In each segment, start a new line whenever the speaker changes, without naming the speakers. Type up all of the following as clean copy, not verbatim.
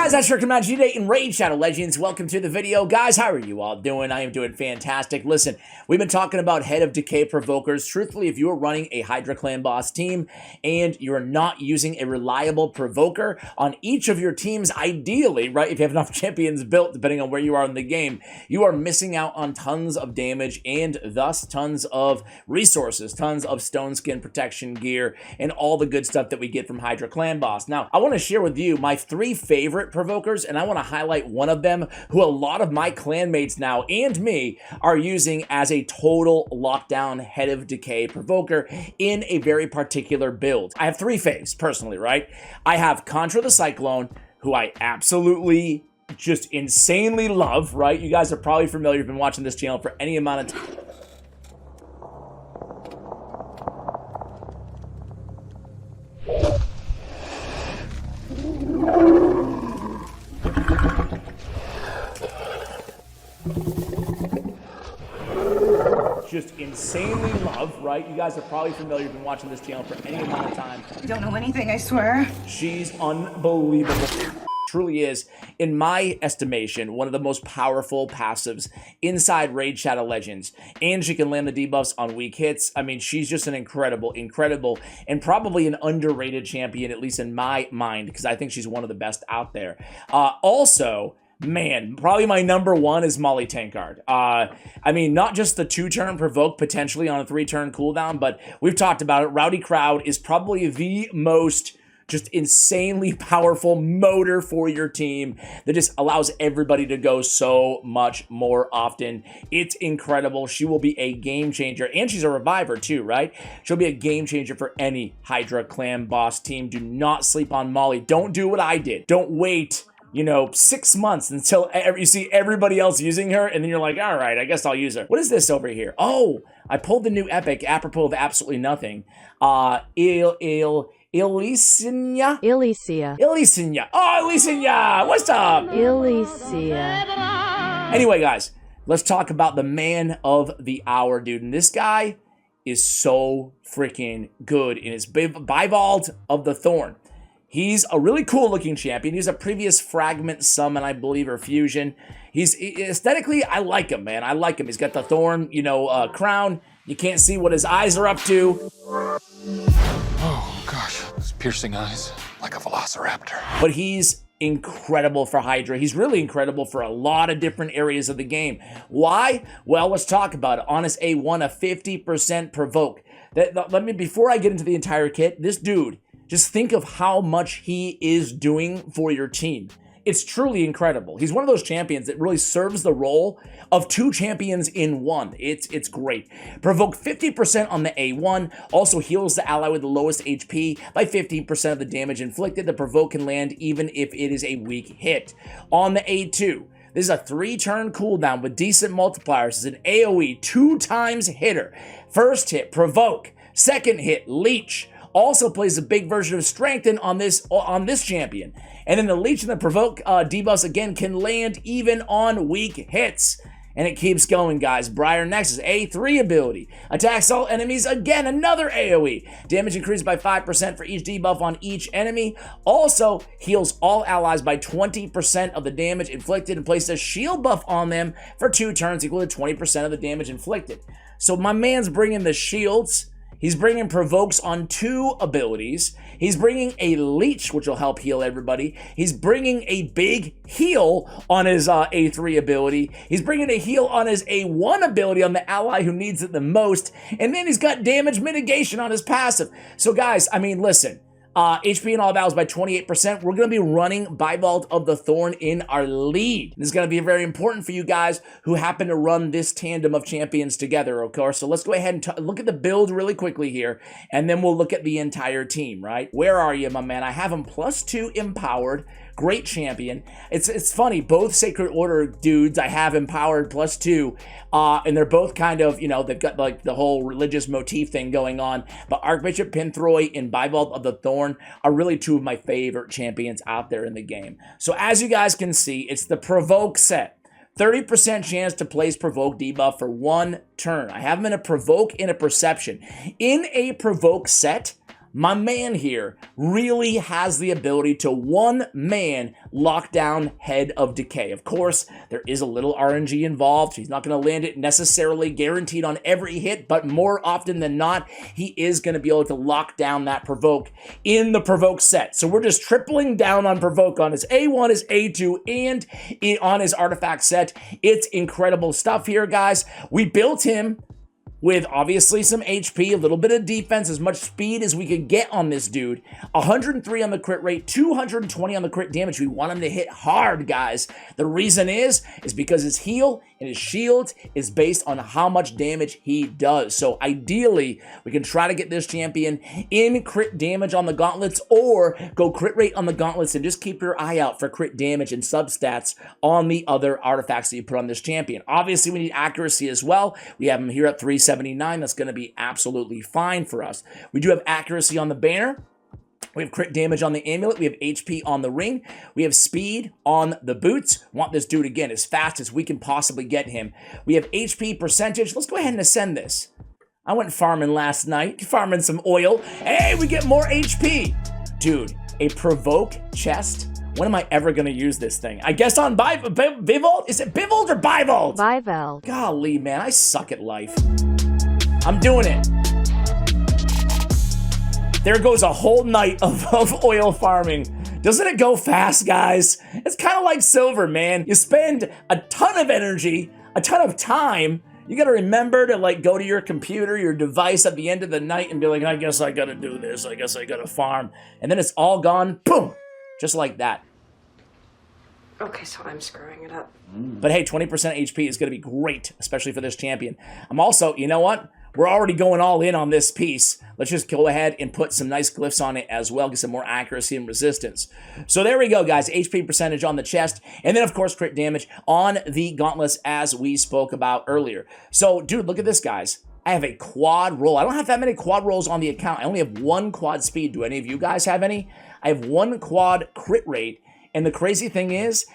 guys, that's Shark Magic today in Raid Shadow Legends. Welcome to the video. Guys, how are you all doing? I am doing fantastic. Listen, we've been talking about Head of Decay Provokers. Truthfully, if you are running a Hydra clan boss team and you're not using a reliable Provoker on each of your teams, ideally, right, if you have enough champions built, depending on where you are in the game, you are missing out on tons of damage and thus tons of resources, tons of stone skin protection gear, and all the good stuff that we get from Hydra clan boss. Now, I want to share with you my 3 favorite Provokers, and I want to highlight one of them who a lot of my clanmates now and me are using as a total lockdown Head of Decay Provoker in a very particular build. I have 3 faves personally, right? I have Contra the Cyclone, who I absolutely just insanely love, right? You guys are probably familiar, you've been watching this channel for any amount of time. Just insanely love, right? You guys are probably familiar, you've been watching this channel for any amount of time.
I don't know anything, I swear.
She's unbelievable. Truly is, in my estimation, one of the most powerful passives inside Raid Shadow Legends. And she can land the debuffs on weak hits. I mean, she's just an incredible, and probably an underrated champion, at least in my mind, because I think she's one of the best out there. Also, man, probably my number 1 is Molly Tankard. I mean, not just the 2-turn provoke potentially on a 3-turn cooldown, but we've talked about it. Rowdy Crowd is probably the most just insanely powerful motor for your team that just allows everybody to go so much more often. It's incredible. She will be a game changer, and she's a reviver too, right? She'll be a game changer for any Hydra clan boss team. Do not sleep on Molly. Don't do what I did. Don't wait, you know, 6 months until you see everybody else using her, and then you're like, all right, I guess I'll use her. What is this over here? Oh, I pulled the new epic, apropos of absolutely nothing. Elysinia? Oh, Elysinia! What's up? Anyway, guys, let's talk about the man of the hour, dude. And this guy is so freaking good in his Bivald of the Thorn. He's a really cool looking champion. He's a previous fragment summon, I believe, or fusion. He's aesthetically, I like him, man. I like him. He's got the Thorn, you know, crown. You can't see what his eyes are up to.
Oh, gosh. Those piercing eyes, like a velociraptor.
But he's incredible for Hydra. He's really incredible for a lot of different areas of the game. Why? Well, let's talk about it. On his A1, a 50% provoke. Before I get into the entire kit, this dude, just think of how much he is doing for your team. It's truly incredible. He's one of those champions that really serves the role of 2 champions in one. It's great. Provoke 50% on the A1. Also heals the ally with the lowest HP by 15% of the damage inflicted. The Provoke can land even if it is a weak hit. On the A2, this is a 3-turn cooldown with decent multipliers. It's an AoE 2x hitter. First hit, Provoke. Second hit, Leech. Also plays a big version of Strengthen on this champion. And then the Leech and the Provoke debuffs again can land even on weak hits. And it keeps going, guys. Briar Nexus, A3 ability. Attacks all enemies, again, another AoE. Damage increased by 5% for each debuff on each enemy. Also heals all allies by 20% of the damage inflicted and places a shield buff on them for 2 turns equal to 20% of the damage inflicted. So my man's bringing the shields. He's bringing Provokes on 2 abilities. He's bringing a Leech, which will help heal everybody. He's bringing a big heal on his A3 ability. He's bringing a heal on his A1 ability on the ally who needs it the most. And then he's got damage mitigation on his passive. So guys, I mean, listen. HP in all battles by 28%. We're going to be running Bivald of the Thorn in our lead. This is going to be very important for you guys who happen to run this tandem of champions together, of course. So let's go ahead and look at the build really quickly here, and then we'll look at the entire team, right? Where are you, my man? I have him +2 empowered. Great champion. It's funny, both Sacred Order dudes I have empowered +2, and they're both kind of, you know, they've got like the whole religious motif thing going on, but Archbishop Pinthroy and Bivald of the Thorn are really 2 of my favorite champions out there in the game. So as you guys can see, it's the Provoke set. 30% chance to place Provoke debuff for 1 turn. I have him in a Provoke and a Perception. In a Provoke set, my man here really has the ability to one-man lock down Head of Decay. Of course, there is a little RNG involved. He's not going to land it necessarily guaranteed on every hit, but more often than not, he is going to be able to lock down that Provoke in the Provoke set. So we're just tripling down on Provoke on his A1, his A2, and on his artifact set. It's incredible stuff here, guys. We built him with obviously some HP, a little bit of defense, as much speed as we could get on this dude. 103 on the crit rate, 220 on the crit damage. We want him to hit hard, guys. The reason is because his heal and his shield is based on how much damage he does. So ideally, we can try to get this champion in crit damage on the gauntlets, or go crit rate on the gauntlets and just keep your eye out for crit damage and substats on the other artifacts that you put on this champion. Obviously, we need accuracy as well. We have him here at 379. That's going to be absolutely fine for us. We do have accuracy on the banner. We have crit damage on the amulet. We have HP on the ring. We have speed on the boots. Want this dude again as fast as we can possibly get him. We have HP percentage. Let's go ahead and ascend this. I went farming last night, farming some oil. Hey, we get more HP. Dude, a Provoke chest. When am I ever going to use this thing? I guess on Bivald? Is it Bivald or Bivald?
Bivald.
Golly, man, I suck at life. I'm doing it. There goes a whole night of oil farming. Doesn't it go fast, guys? It's kind of like silver, man. You spend a ton of energy, a ton of time. You got to remember to like go to your computer, your device at the end of the night and be like, I guess I got to do this. I guess I got to farm. And then it's all gone. Boom. Just like that.
Okay, so I'm screwing it up.
But hey, 20% HP is going to be great, especially for this champion. I'm also, you know what? We're already going all in on this piece. Let's just go ahead and put some nice glyphs on it as well, get some more accuracy and resistance. So there we go, guys. HP percentage on the chest, and then, of course, crit damage on the gauntlets as we spoke about earlier. So, dude, look at this, guys. I have a quad roll. I don't have that many quad rolls on the account. I only have one quad speed. Do any of you guys have any? I have one quad crit rate, and the crazy thing is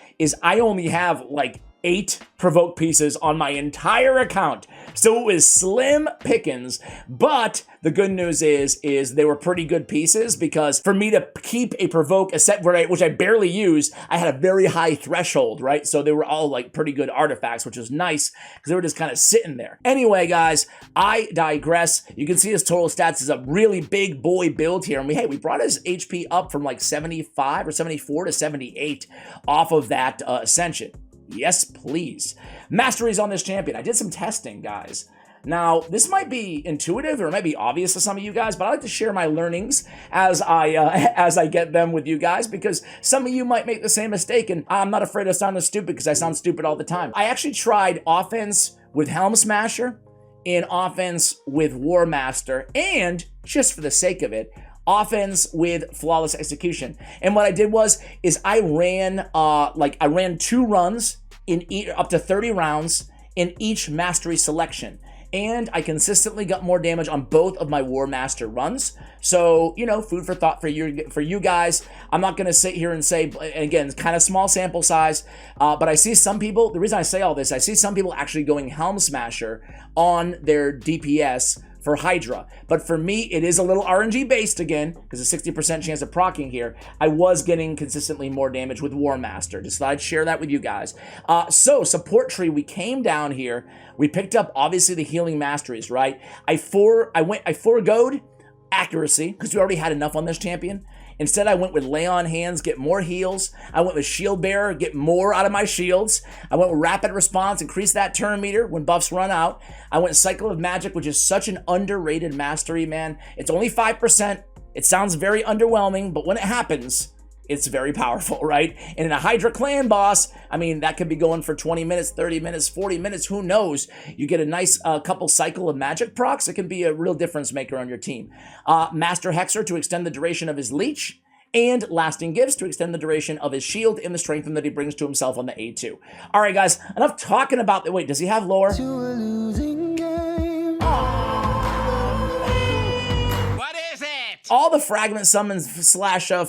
I only have, like, 8 Provoke pieces on my entire account. So it was slim pickings, but the good news is they were pretty good pieces, because for me to keep a Provoke, a set which I barely use, I had a very high threshold, right? So they were all like pretty good artifacts, which was nice because they were just kind of sitting there. Anyway, guys, I digress. You can see his total stats is a really big boy build here. And we brought his HP up from like 75 or 74 to 78 off of that Ascension. Yes, please. Masteries on this champion. I did some testing, guys. Now, this might be intuitive or it might be obvious to some of you guys, but I like to share my learnings as I get them with you guys, because some of you might make the same mistake, and I'm not afraid of sounding stupid because I sound stupid all the time. I actually tried offense with Helm Smasher and offense with War Master, and just for the sake of it, offense with Flawless Execution. And what I did is I ran 2 runs in up to 30 rounds in each mastery selection. And I consistently got more damage on both of my War Master runs. So, you know, food for thought for you guys. I'm not going to sit here and say, again, it's kind of small sample size, but I see some people, the reason I say all this, I see some people actually going Helm Smasher on their DPS for Hydra. But for me, it is a little RNG based again, because a 60% chance of proccing here. I was getting consistently more damage with War Master. Just thought I'd share that with you guys. So, support tree, we came down here. We picked up, obviously, the healing masteries, right? I foregoed accuracy, because we already had enough on this champion. Instead, I went with Lay on Hands, get more heals. I went with Shield Bearer, get more out of my shields. I went with Rapid Response, increase that turn meter when buffs run out. I went Cycle of Magic, which is such an underrated mastery, man. It's only 5%. It sounds very underwhelming, but when it happens, it's very powerful, right? And in a Hydra clan boss, I mean, that could be going for 20 minutes, 30 minutes, 40 minutes, who knows? You get a nice couple cycle of magic procs, it can be a real difference maker on your team. Master Hexer to extend the duration of his leech, and Lasting Gifts to extend the duration of his shield and the strength that he brings to himself on the A2. All right, guys, enough talking about wait, does he have lore?
To a losing game.
What is it? All the fragment summons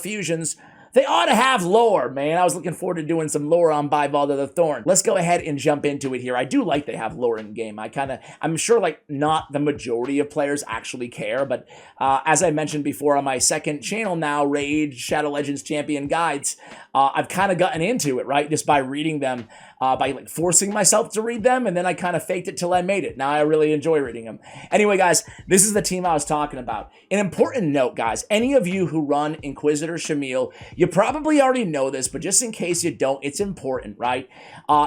/ fusions They ought to have lore, man. I was looking forward to doing some lore on Bivald of the Thorn. Let's go ahead and jump into it here. I do like they have lore in game. I'm sure like not the majority of players actually care, but as I mentioned before on my second channel now, Rage Shadow Legends Champion Guides, I've kind of gotten into it, right? Just by reading them, by like forcing myself to read them, and then I kind of faked it till I made it. Now I really enjoy reading them. Anyway, guys, this is the team I was talking about. An important note, guys, any of you who run Inquisitor Shamil, you probably already know this, but just in case you don't, it's important, right?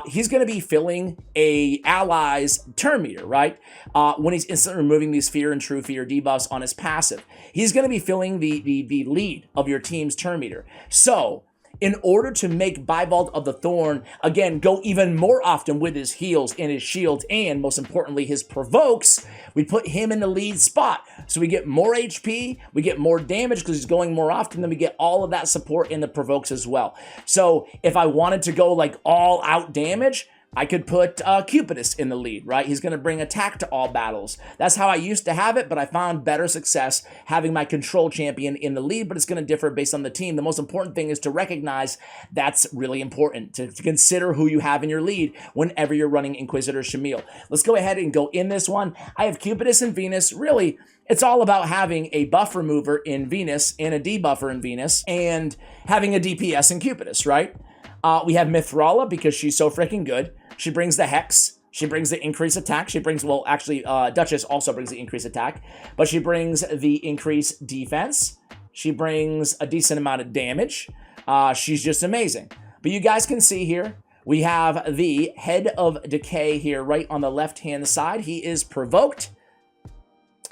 He's going to be filling a ally's turn meter, right? When he's instantly removing these Fear and True Fear debuffs on his passive. He's going to be filling the lead of your team's turn meter. So, in order to make Bivald of the Thorn, again, go even more often with his heals and his shields, and most importantly, his provokes, we put him in the lead spot. So we get more HP, we get more damage because he's going more often, then we get all of that support in the provokes as well. So if I wanted to go like all out damage, I could put Cupidus in the lead, right? He's going to bring attack to all battles. That's how I used to have it, but I found better success having my control champion in the lead, but it's going to differ based on the team. The most important thing is to recognize that's really important, to consider who you have in your lead whenever you're running Inquisitor Shamil. Let's go ahead and go in this one. I have Cupidus and Venus. Really, it's all about having a buff remover in Venus and a debuffer in Venus and having a DPS in Cupidus, right? We have Mithrala because she's so freaking good. She brings the Hex. She brings the increased attack. She brings, well, actually, Duchess also brings the increased attack, but she brings the increased defense. She brings a decent amount of damage. She's just amazing. But you guys can see here, we have the Head of Decay here right on the left-hand side. He is provoked.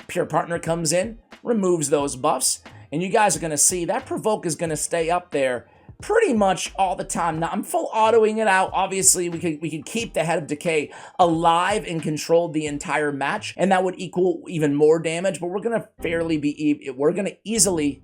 Pure Partner comes in, removes those buffs, and you guys are going to see that Provoke is going to stay up there pretty much all the time. Now, I'm full autoing it out. Obviously, we could keep the Head of Decay alive and control the entire match, and that would equal even more damage, but we're going to fairly easily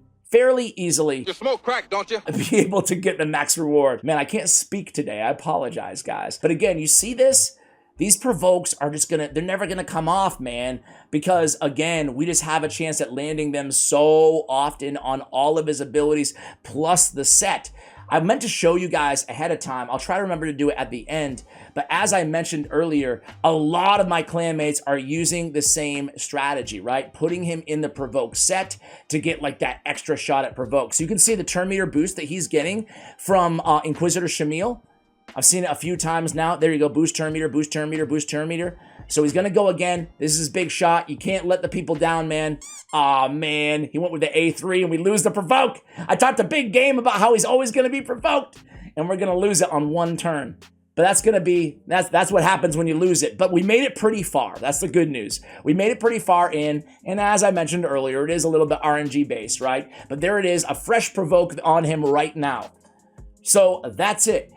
You smoke crack, don't you?
be able to get the max reward. Man, I can't speak today. I apologize, guys. But again, you see this? These provokes are just they're never gonna come off, man, because again, we just have a chance at landing them so often on all of his abilities, plus the set. I meant to show you guys ahead of time. I'll try to remember to do it at the end. But as I mentioned earlier, a lot of my clanmates are using the same strategy, right? Putting him in the provoke set to get like that extra shot at provoke. So you can see the turn meter boost that he's getting from Inquisitor Shamil. I've seen it a few times now. There you go. Boost turn meter, boost turn meter, boost turn meter. So he's going to go again. This is his big shot. You can't let the people down, man. Aw, man. He went with the A3 and we lose the provoke. I talked a big game about how he's always going to be provoked. And we're going to lose it on one turn. But that's going to be, that's what happens when you lose it. But we made it pretty far. That's the good news. We made it pretty far in. And as I mentioned earlier, it is a little bit RNG based, right? But there it is. A fresh provoke on him right now. So that's it.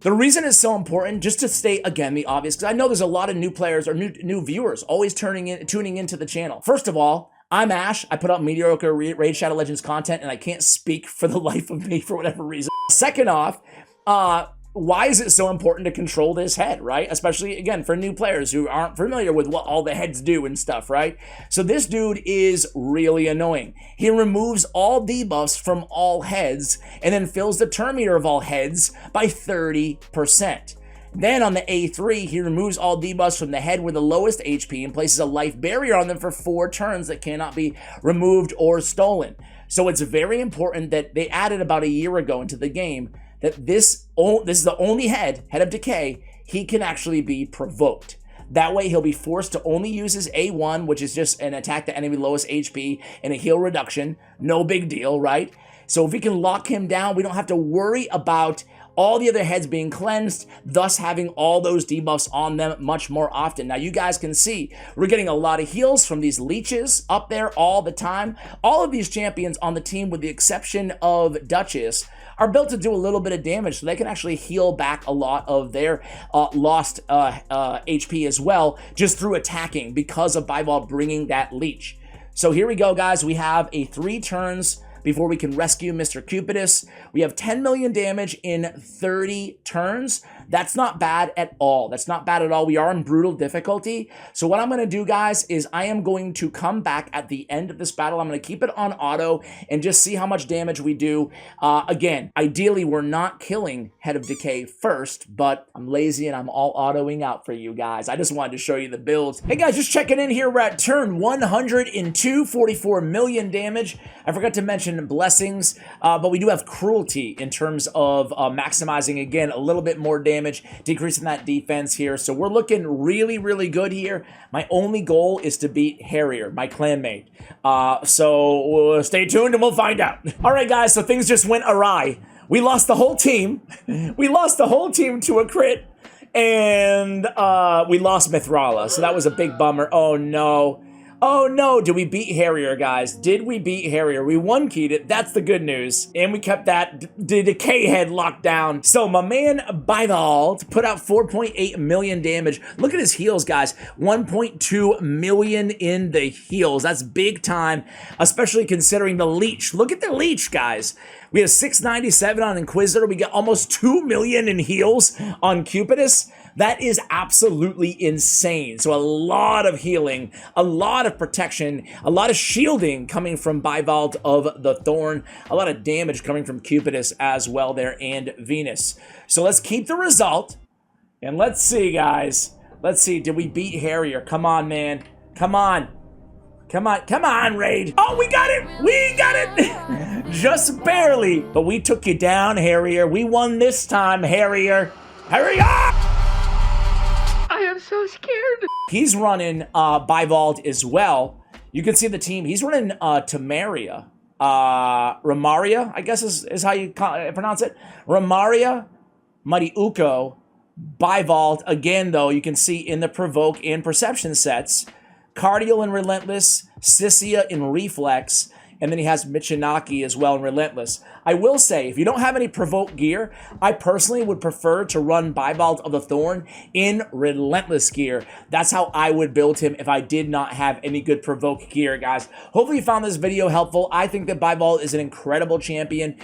The reason it's so important, just to state again the obvious, because I know there's a lot of new players or new viewers always tuning into the channel. First of all, I'm Ash. I put out mediocre Raid Shadow Legends content, and I can't speak for the life of me for whatever reason. Second off, why is it so important to control this head, right? Especially, again, for new players who aren't familiar with what all the heads do and stuff, right? So this dude is really annoying. He removes all debuffs from all heads and then fills the turn meter of all heads by 30%. Then on the A3, he removes all debuffs from the head with the lowest HP and places a life barrier on them for 4 turns that cannot be removed or stolen. So it's very important that they added about a year ago into the game that this is the only head of decay, he can actually be provoked. That way he'll be forced to only use his A1, which is just an attack the enemy lowest HP and a heal reduction. No big deal, right? So if we can lock him down, we don't have to worry about all the other heads being cleansed, thus having all those debuffs on them much more often. Now you guys can see, we're getting a lot of heals from these leeches up there all the time. All of these champions on the team, with the exception of Duchess, are built to do a little bit of damage, so they can actually heal back a lot of their lost HP as well, just through attacking because of Bivald bringing that leech. So here we go, guys. We have a 3 turns before we can rescue Mr. Cupidus. We have 10 million damage in 30 turns. That's not bad at all. That's not bad at all. We are in brutal difficulty. So what I'm going to do, guys, is I am going to come back at the end of this battle. I'm going to keep it on auto and just see how much damage we do. Again, ideally, we're not killing Head of Decay first, but I'm lazy and I'm all autoing out for you guys. I just wanted to show you the builds. Hey guys, just checking in here. We're at turn 102, 44 million damage. I forgot to mention blessings, but we do have cruelty in terms of maximizing, again, a little bit more damage, decreasing that defense here. So we're looking really, really good here. My only goal is to beat Harrier, my clanmate. So stay tuned and we'll find out. All right, guys, so things just went awry. We lost the whole team. We lost the whole team to a crit. And we lost Mithrala, so that was a big bummer. Oh, no. Oh, no. Did we beat Harrier, guys? Did we beat Harrier? We one-keyed it. That's the good news. And we kept that Decay head locked down. So my man Bivald put out 4.8 million damage. Look at his heals, guys. 1.2 million in the heals. That's big time, especially considering the leech. Look at the leech, guys. We have 697 on Inquisitor. We get almost 2 million in heals on Cupidus. That is absolutely insane. So a lot of healing, a lot of protection, a lot of shielding coming from Bivald of the Thorn, a lot of damage coming from Cupidus as well there, and Venus. So let's keep the result, and let's see, guys. Let's see, did we beat Harrier? Come on, man. Come on. Come on, come on, Raid. Oh, we got it. We got it. Just barely. But we took you down, Harrier. We won this time, Harrier. Harrier!
I am so scared.
He's running Bivald as well. You can see the team. He's running Tamaria. Ramaria, I guess is how you pronounce it. Ramaria, Mighty Uko, Bivald. Again, though, you can see in the Provoke and Perception sets, Cardial and Relentless, Sissia in Reflex, and then he has Michinaki as well in Relentless. I will say, if you don't have any Provoke gear, I personally would prefer to run Bivald of the Thorn in Relentless gear. That's how I would build him if I did not have any good Provoke gear, guys. Hopefully you found this video helpful. I think that Bivald is an incredible champion.